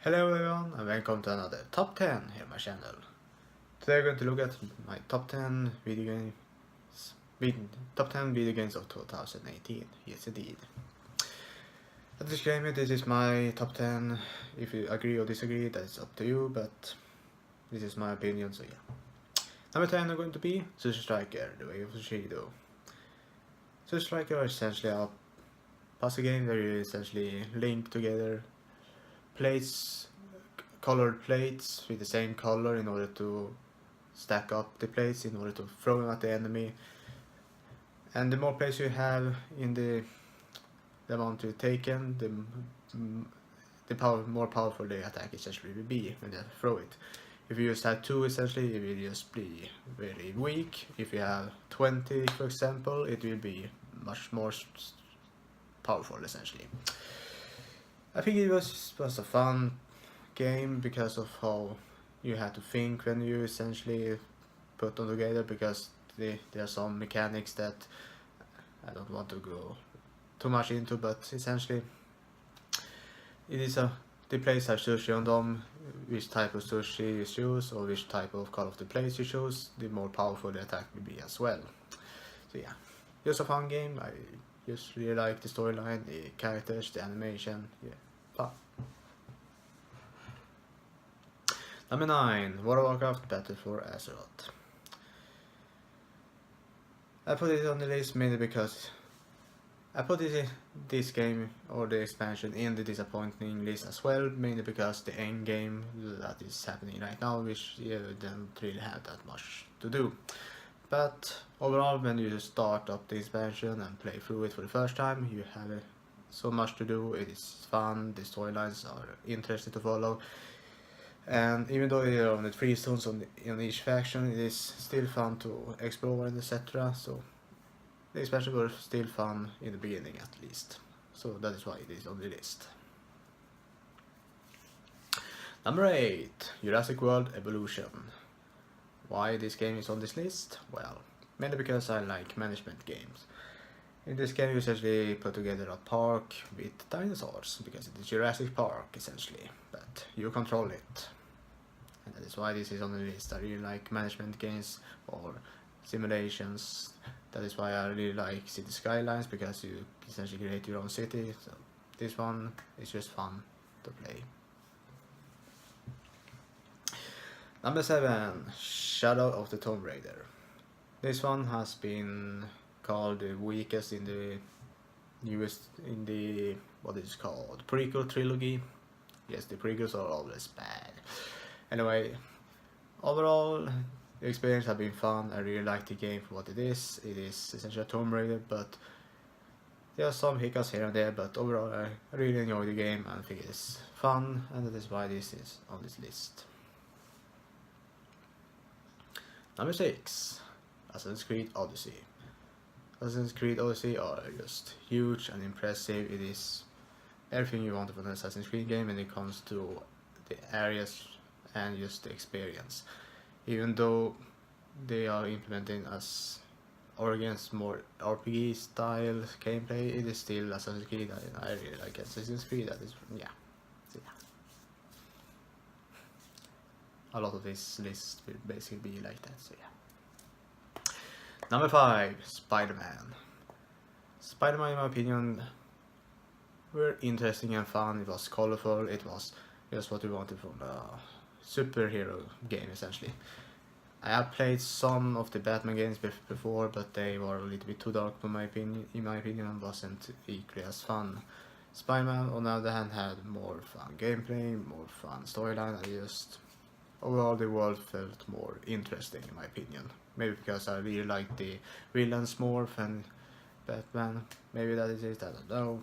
Hello everyone and welcome to another top 10 here on my channel. Today we're going to look at my top 10 video games of 2018. Yes indeed. A disclaimer, this is my top 10. If you agree or disagree, that is up to you, but this is my opinion, so yeah. Number 10 are going to be Sushi Striker, The Way of Sushido. Sushi Striker is essentially a puzzle game where you essentially link together colored plates with the same color in order to stack up the plates in order to throw them at the enemy. And the more plates you have in the amount you've taken, the more powerful the attack essentially will be when they throw it. If you just have 2, essentially it will just be very weak. If you have 20, for example, it will be much more powerful essentially. I think it was a fun game because of how you have to think when you essentially put them together, because there are some mechanics that I don't want to go too much into, but essentially it is the plates have sushi on them. Which type of sushi you choose or which type of color of the plates you choose, the more powerful the attack will be as well. So yeah, just a fun game. I just really like the storyline, the characters, the animation. Yeah, fun. Number 9, World of Warcraft Battle for Azeroth. I put it on the list mainly because I put this game or the expansion in the disappointing list as well, mainly because the end game that is happening right now, which you don't really have that much to do. But overall, when you start up the expansion and play through it for the first time, you have so much to do. It is fun, the storylines are interesting to follow. And even though there are only 3 stones in each faction, it is still fun to explore and etc. So the expansion was still fun in the beginning at least. So that is why it is on the list. Number 8, Jurassic World Evolution. Why this game is on this list? Well, mainly because I like management games. In this game you essentially put together a park with dinosaurs, because it is Jurassic Park essentially, but you control it. And that is why this is on the list. I really like management games or simulations. That is why I really like City Skylines, because you essentially create your own city. So this one is just fun to play. Number 7, Shadow of the Tomb Raider. This one has been called the weakest in the what is it called, prequel trilogy. Yes, the prequels are always bad. Anyway, overall the experience has been fun. I really like the game for what it is. It is essentially a Tomb Raider, but there are some hiccups here and there, but overall I really enjoy the game and think it is fun, and that is why this is on this list. Number 6, Assassin's Creed Odyssey. Assassin's Creed Odyssey are just huge and impressive. It is everything you want from an Assassin's Creed game when it comes to the areas and just the experience. Even though they are implementing as Oregon's more RPG style gameplay, it is still Assassin's Creed. I really like Assassin's Creed. That is, yeah. So, yeah. A lot of this list will basically be like that, so yeah. Number 5, Spider-Man. Spider-Man, in my opinion, were interesting and fun. It was colorful. It was just what we wanted from a superhero game essentially. I have played some of the Batman games before, but they were a little bit too dark in my opinion, and wasn't equally as fun. Spider-Man, on the other hand, had more fun gameplay, more fun storyline, and just overall the world felt more interesting in my opinion. Maybe because I really like the villains more than Batman. Maybe that is it, I don't know.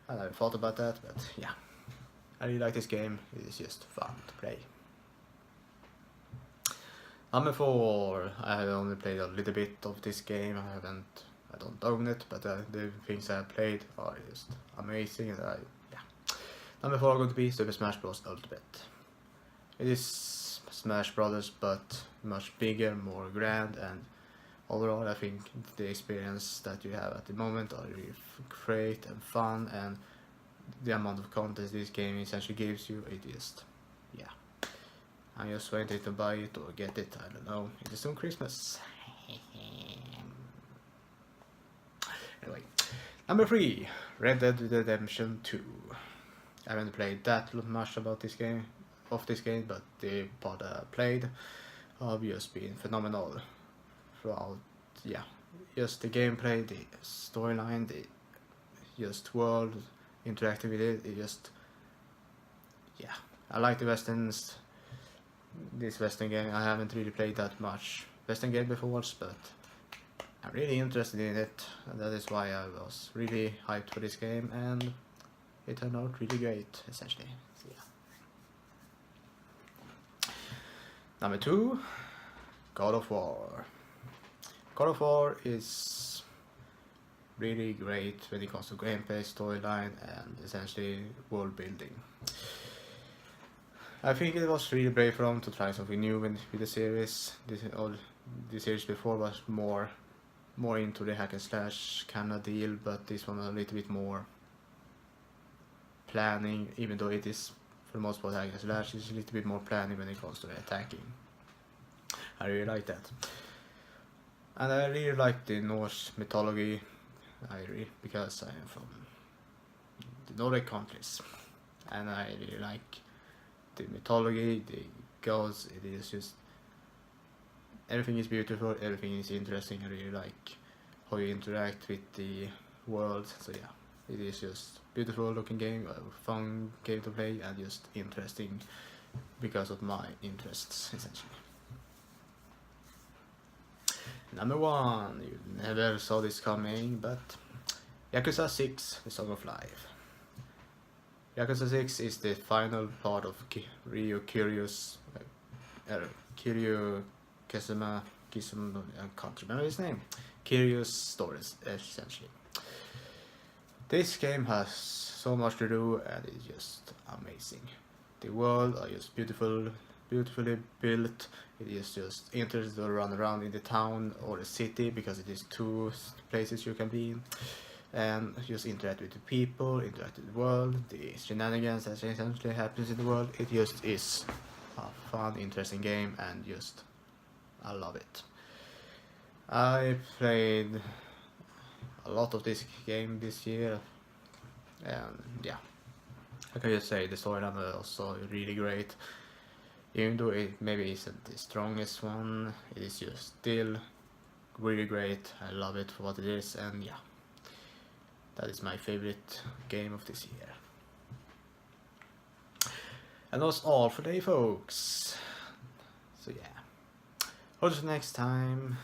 I never thought about that, but yeah. I really like this game. It is just fun to play. Number 4, I have only played a little bit of this game. I don't own it, but the things I have played are just amazing. And yeah. Number 4 going to be Super Smash Bros. Ultimate. It is Smash Brothers, but much bigger, more grand, and overall I think the experience that you have at the moment are really great and fun, and the amount of content this game essentially gives you, it just, yeah. I'm just waiting to buy it or get it, I don't know. It is soon Christmas. Anyway, number 3, Red Dead Redemption 2. I haven't played that much about this game, but the part I played have just been phenomenal throughout. Yeah, just the gameplay, the storyline, the just world interacting with it. It just, yeah, I like the westerns. This western game, I haven't really played that much western game before, but I'm really interested in it, and that is why I was really hyped for this game, and it turned out really great, essentially. So, yeah. Number 2, God of War. God of War is really great when it comes to gameplay, storyline, and essentially world building. I think it was really brave for them to try something new with the series. The series before was more into the hack and slash kind of deal, but this one a little bit more planning, even though it is for the most part hack and slash. It's a little bit more planning when it comes to the attacking. I really like that, and I really like the Norse mythology. Because I am from the Nordic countries, and I really like the mythology, the gods. It is just, everything is beautiful, everything is interesting. I really like how you interact with the world. So yeah, it is just beautiful looking game, a fun game to play, and just interesting because of my interests, essentially. Number 1, you never saw this coming, but Yakuza 6, The Song of Life. Yakuza 6 is the final part of Kiryu Kazuma, I can't remember his name. Kiryu's stories, essentially. This game has so much to do, and it's just amazing. The world are just beautifully built. It is just interesting to run around in the town or the city, because it is 2 places you can be in, and just interact with the people, interact with the world, the shenanigans that essentially happens in the world. It just is a fun, interesting game, and just I love it. I played a lot of this game this year, and yeah, I can just say the storyline is also really great. Even though it maybe isn't the strongest one, it is just still really great. I love it for what it is, and yeah, that is my favorite game of this year. And that's all for today, folks. So yeah, until next time.